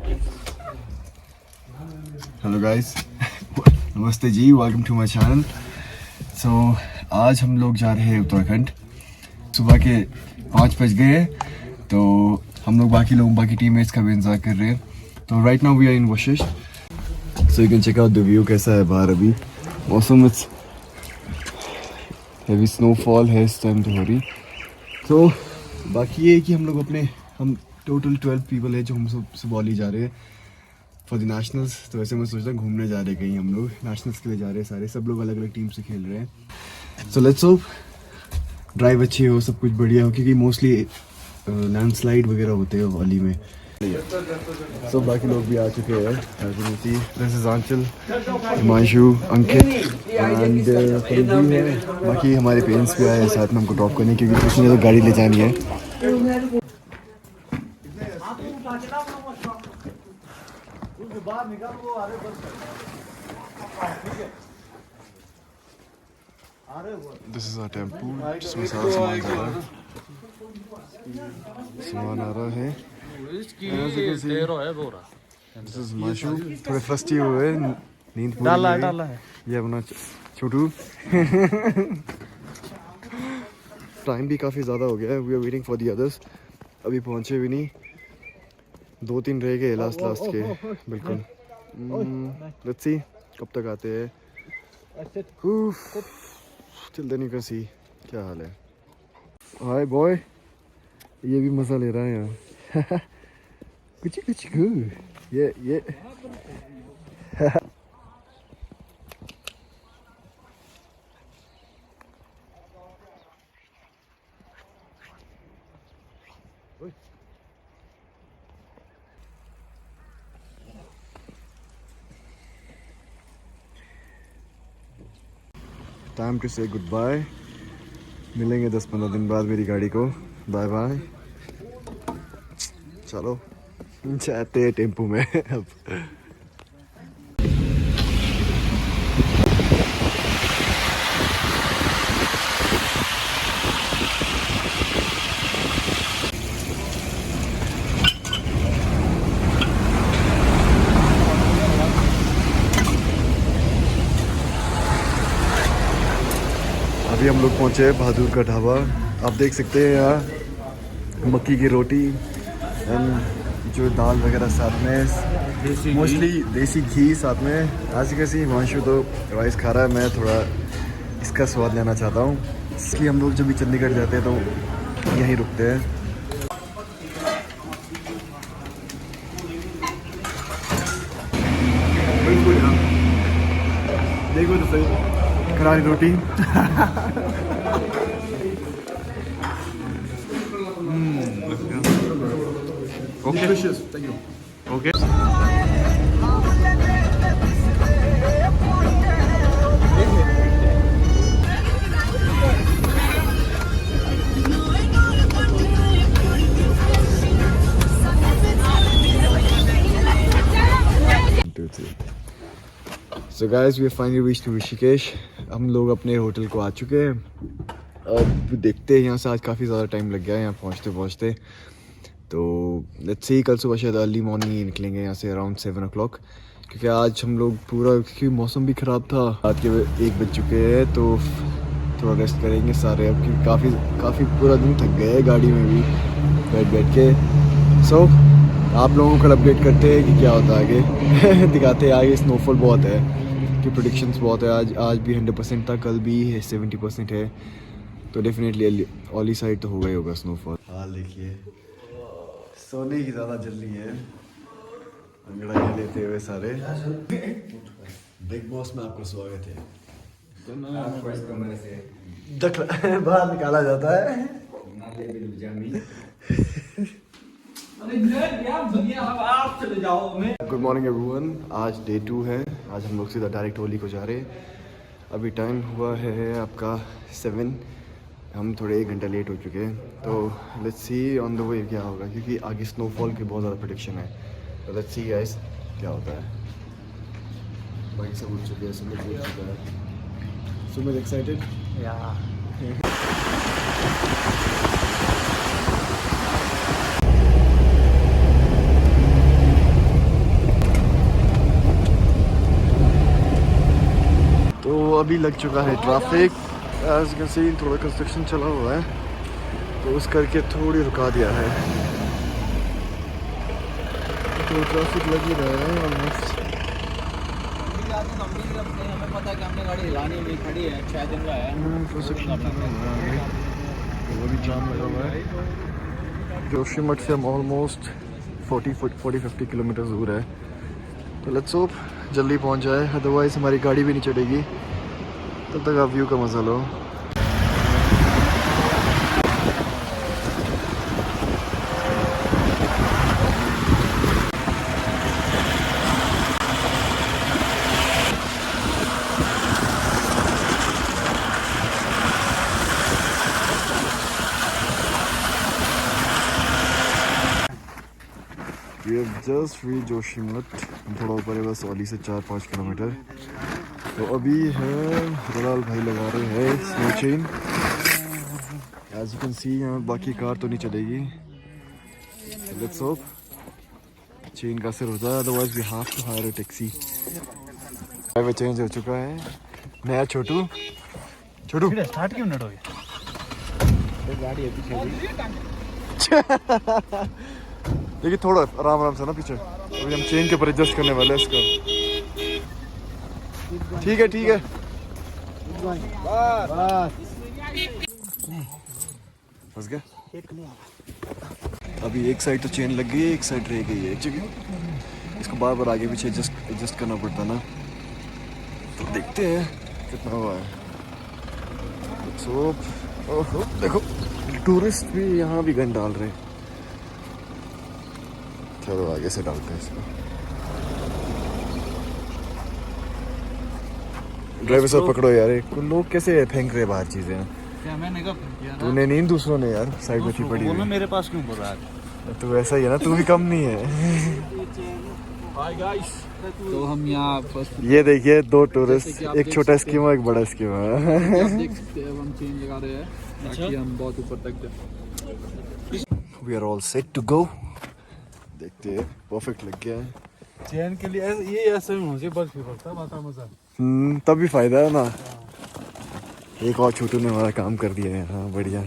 Hello guys, नमस्ते जी, welcome to my channel. सो आज हम लोग जा रहे हैं उत्तराखंड। सुबह के 5 बज गए हैं, तो हम लोग बाकी टीममेट्स का भी इंतजार कर रहे हैं। तो right now we are in Vashisht. So you can check out the view. कैसा है बाहर अभी मौसम? इट्स हेवी स्नोफॉल है इस टाइम तो हो रही। तो बाकी ये है कि हम टोटल 12 पीपल है जो हम सब सबौली जा रहे हैं फॉर द नेशनल्स। तो वैसे मैं सोच रहा हूँ घूमने जा रहे हैं कहीं, हम लोग नेशनल्स के लिए जा रहे हैं सारे, सब लोग अलग अलग टीम से खेल रहे हैं। सो लेट्स होप ड्राइव अच्छी हो, सब कुछ बढ़िया हो, क्योंकि मोस्टली लैंडस्लाइड वगैरह होते हैं औली में। सो बाकी लोग भी आ चुके हैं। This is Aanchal, Himanshu, Ankit and है। बाकी हमारे पेरेंट्स भी आए हैं साथ में हमको ड्रॉप करने, क्योंकि उसने तो गाड़ी ले जानी है। This is our tempo, जिसमें सारा सामान जा रहा है। सामान आ रहा है। This is हिमांशु, थोड़े फ्रस्टी हुए, नींद पूरी नहीं हुई। ये अपना छोटू। टाइम भी काफ़ी ज़्यादा हो गया है। We are waiting for the others. अभी पहुँचे भी नहीं, 2-3 रह गए लास्ट के। बिल्कुल। लेट्स सी कब तक आते हैं। Till then you can see क्या हाल है। हाय बॉय, ये भी मज़ा ले रहा है यहाँ। कुछ ये time to say goodbye. मिलेंगे 10-15 दिन बाद मेरी गाड़ी को। Bye bye. चलो जाते हैं टेम्पो में अब। अभी हम लोग पहुँचे बहादुर का ढाबा। आप देख सकते हैं यहाँ मक्की की रोटी एंड जो दाल वगैरह साथ में, मोस्टली देसी घी साथ में। आज कैसी हिमांशु तो राइस खा रहा है, मैं थोड़ा इसका स्वाद लेना चाहता हूँ। इसलिए हम लोग जब भी चंडीगढ़ जाते हैं तो यहीं रुकते हैं। बिल्कुल देखो तो सही, करारी रोटी। Okay, thank you. Okay, so guys we finally reached Rishikesh. हम लोग अपने होटल को आ चुके हैं। अब देखते हैं, यहाँ से आज काफ़ी ज़्यादा टाइम लग गया है यहाँ पहुँचते। तो लेट्स सी, कल सुबह शायद अर्ली मॉर्निंग ही निकलेंगे यहाँ से अराउंड 7 o'clock, क्योंकि आज हम लोग पूरा, क्योंकि मौसम भी ख़राब था। रात के 1 बज चुके हैं, तो थोड़ा रेस्ट करेंगे सारे अब, क्योंकि काफ़ी पूरा दिन थक गए गाड़ी में भी बैठ के। सो आप लोगों को अपडेट करते हैं कि क्या होता है आगे। दिखाते हैं आगे। स्नोफॉल बहुत है कि प्रेडिक्शंस बहुत है। आज भी 100% था, कल भी 70% है, तो डेफिनेटली औली साइड तो होगा ही होगा स्नोफॉल। हाल देखिए, सोने की ज़्यादा जल्दी है। अंगड़ाई लेते हुए सारे। बिग बॉस में आपका स्वागत है। आपको इस कमरे से बाहर निकाला जाता है। Good morning everyone. आज डे 2 है। आज हम लोग सीधा डायरेक्ट होली को जा रहे हैं। अभी टाइम हुआ है आपका 7। हम थोड़े 1 घंटा लेट हो चुके हैं, तो let's see on the way क्या होगा, क्योंकि आगे स्नोफॉल की बहुत ज़्यादा प्रेडिक्शन है। तो लेट्स सी गाइस क्या होता है। बाकी सब उठ चुके हैं, सुमित उठ चुका है। सुमित एक्साइटेड? या अभी लग चुका है traffic. As you can see थोड़ा कंस्ट्रक्शन चला हुआ है तो उस करके थोड़ी रुका दिया है, तो ट्रैफिक लग ही रहा है ऑलमोस्ट। हमें पता है कि हमने गाड़ी हिलानी नहीं, खड़ी है 6 दिन का है। वो भी जाम लगा हुआ है। जोशीमठ से हम ऑलमोस्ट 40-50 किलोमीटर दूर है, तो लेट्स होप जल्दी पहुंच जाए, अदरवाइज हमारी गाड़ी भी नहीं चढ़ेगी। तब तक आप व्यू का मजा लो। We have just reached Joshimath. हम थोड़ा ऊपर है बस, औली से 4-5 किलोमीटर। तो अभी है रलाल भाई लगा रहे हैं snow chain. As you can see यहाँ बाकी कार तो नहीं चलेगी। लेट्स होप चेन का असर होता है, otherwise we have to hire a taxi. Driver change हो चुका है, नया छोटू स्टार्ट क्यों नहीं हो गया गाड़ी अभी? देखिए थोड़ा आराम आराम से ना पीछे, अभी हम चेन के ऊपर एडजस्ट करने वाले हैं इसका। ठीक है फंस गया। अभी एक साइड तो चेन लग गई है, एक साइड रह गई है एक जगह। इसको बार बार आगे पीछे एडजस्ट करना पड़ता ना, तो देखते हैं कितना हुआ है। ओहो देखो टूरिस्ट भी यहाँ भी गन डाल रहे हैं। चलो आगे से डालते हैं इसको। ड्राइवर साहब पकड़ो यार, लोग कैसे फेंक रहे बाहर चीजें। क्या मैंने कब किया? तूने नहीं, दूसरों ने यार साइड में थी पड़ी हुई। मेरे पास क्यों बोल रहा है? तो वैसा ही है ना, तू भी कम नहीं है। हाय गाइस, तो हम यहाँ ये देखिए 2 टूरिस्ट, एक छोटा स्कीमा एक बड़ा स्कीमा। देख सकते हैं हम चेन लगा रहे हैं ताकि हम बहुत ऊपर तक जाए। We are all set to go. देखते हैं, परफेक्ट लग गया है चेन के लिए। ये ऐसे मुझे बर्फ पड़ता है, बता मजा। तब भी फायदा है ना। एक और छोटू ने हमारा काम कर दिया है। हाँ बढ़िया।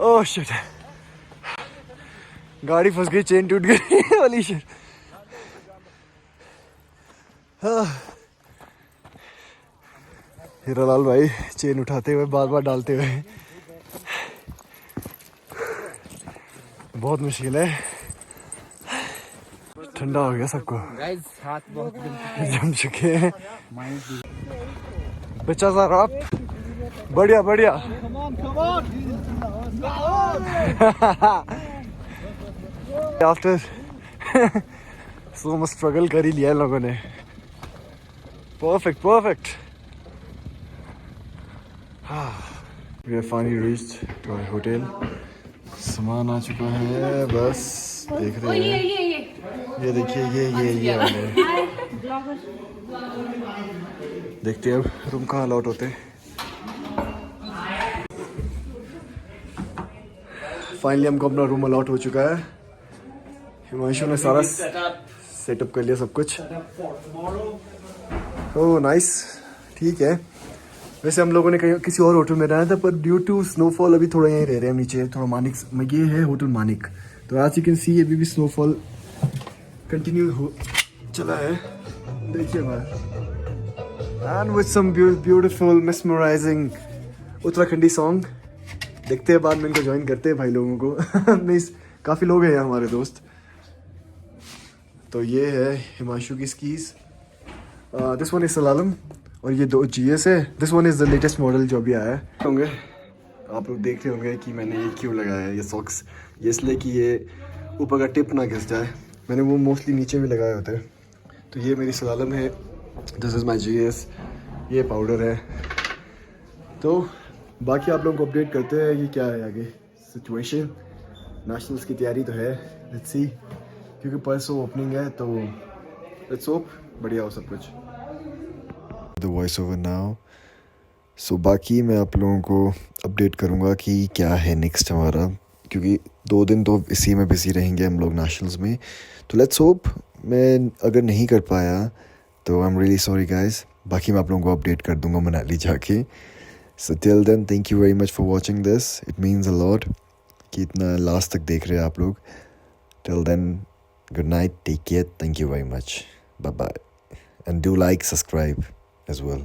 ओह शिट, गाड़ी फंस गई, चेन टूट गई। वाली शिट। हीरालाल भाई चेन उठाते हुए बार बार डालते हुए, बहुत मुश्किल है। ठंडा हो गया सबको, गाइस हाथ बहुत जम चुके हैं। 50,000 आप, बढ़िया बढ़िया। आफ्टर सो मच स्ट्रगल कर ही लिया लोगों ने। Perfect. We have finally reached to our hotel. सामान आ चुका है, बस देख रहे हैं। ये देखिए ये वाले। देखते हैं अब रूम कहाँ अलॉट होते हैं। फाइनली हमको अपना रूम अलॉट हो चुका है। हिमांशु ने सारा सेटअप कर लिया सब कुछ। ओह नाइस, ठीक है। वैसे हम लोगों ने कहीं किसी और होटल में रहना था, पर ड्यू टू स्नोफॉल अभी थोड़ा यहीं रह रहे हैं नीचे, थोड़ा मानिक में। ये है होटल मानिक। तो एज यू कैन सी अभी भी स्नोफॉल कंटिन्यू हो चला है, देखिए बाहर। And with some beautiful mesmerising Uttarakhandi song. देखते हैं बाद में इनको ज्वाइन करते हैं भाई लोगों को। नहीं, काफ़ी लोग हैं यहाँ हमारे दोस्त। तो ये है हिमांशु की skis. This one is slalom और ये 2 GS है। This one is the latest model जो अभी आया है। होंगे आप लोग देख रहे होंगे कि मैंने ये क्यों लगाया है ये सॉक्स। ये इसलिए कि ये ऊपर का टिप ना घिस जाए। मैंने वो मोस्टली नीचे भी लगाए होते हैं। तो ये मेरी सलालम है, दिस इज़ माई GS, ये पाउडर है। तो बाकी आप लोगों को अपडेट करते हैं कि क्या है आगे सिचुएशन। नेशनल्स की तैयारी तो है, लेट्स सी, क्योंकि परसों ओपनिंग है, तो लेट्स होप बढ़िया हो सब कुछ। The voice over now. So बाकी मैं आप लोगों को अपडेट करूँगा कि क्या है नेक्स्ट हमारा, क्योंकि 2 दिन तो इसी में बिजी रहेंगे हम लोग नेशनल्स में. तो लेट्स होप. मैं अगर नहीं कर पाया तो I am really sorry guys. बाकी मैं आप लोगों को अपडेट कर दूँगा मनाली जाके. So till then thank you very much for watching this. It means a lot कि इतना लास्ट तक देख रहे हैं आप लोग. Till then good night, take care, thank you very much, bye bye, and do like, subscribe as well.